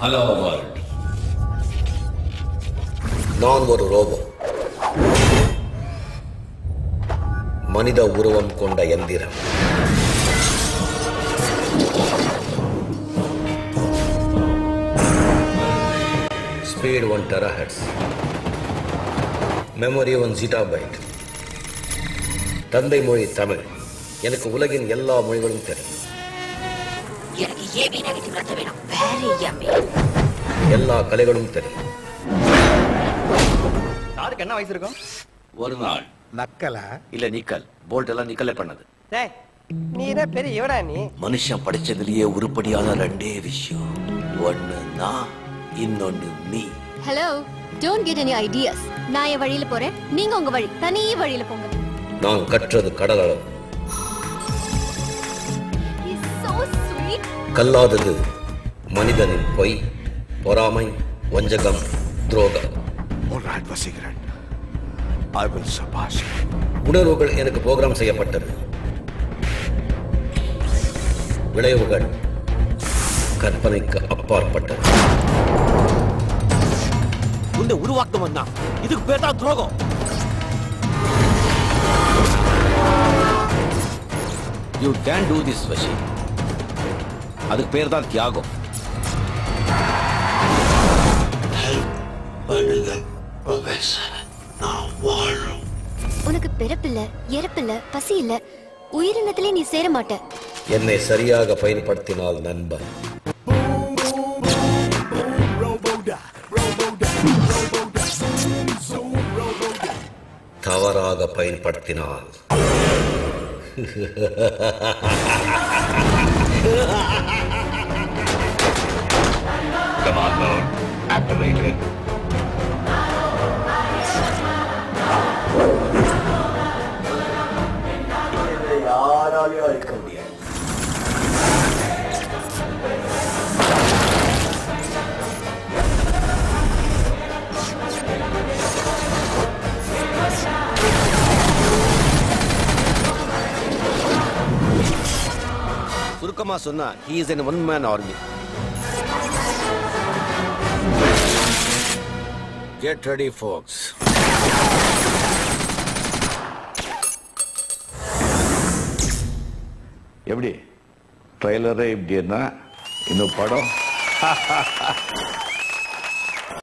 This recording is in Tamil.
Hello world. நான் ஒரு ரோபோ, மனித உருவம் கொண்ட எந்திரம். Speed 1 terahertz, memory 1 ஜிட்டாபைட். தந்தை மொழி தமிழ். எனக்கு உலகின் எல்லா மொழிகளும் தெரியும். எனக்கு ஏபி நெகட்டிவ் ரத்தம் வேணும். வேற யம்மி. எல்லா கலைகளும் தெரியும். யாருக்கு என்ன வயசு இருக்கும்? ஒரு நாள் நக்கலா இல்ல நிக்கல். போல்ட் எல்லாம் நிக்கல்ல பண்ணது. டேய், நீ என்ன பெரிய இவடா நீ? மனுஷன் படிச்சதுலயே உருப்படியான ரெண்டே விஷயம். ஒன்னு நான், இன்னொன்னு நீ. Hello, don't get any ideas. நான் என் வழியில போறேன், நீங்க உங்க வழி, தனி வழியில போங்க. நான் கற்றது கடல் அளவு. He's so sweet. கல்லாதது மனிதனின் பொய், பொறாமை, வஞ்சகம், துரோகம். All right, Vasigaran. I will surpass you. உணர்வுகள் எனக்கு புரோகிராம் செய்யப்பட்டது. விளைவுகள் கற்பனைக்கு அப்பாற்பட்டது. உன்னை உருவாக்கம் தான் இதுக்கு பேர் தான் துரோகம். You can do this Vashi. அதுக்கு பேர் தான் தியாகம். உனக்கு பிறப்பில்ல, இறப்பில்ல, பசி இல்ல, உயிரினத்திலே நீ சேர மாட்ட. என்னை சரியாக பயன்படுத்தினால் நண்பன், தவறாக பயன்படுத்தினால் Command mode activated. யாராலையும் அழிக்க முடியாது. சுருக்கமா சொன்னா he is an one man army. Get ready folks. எப்படி ட்ரைலரே இப்படி என்ன இன்னும் படம்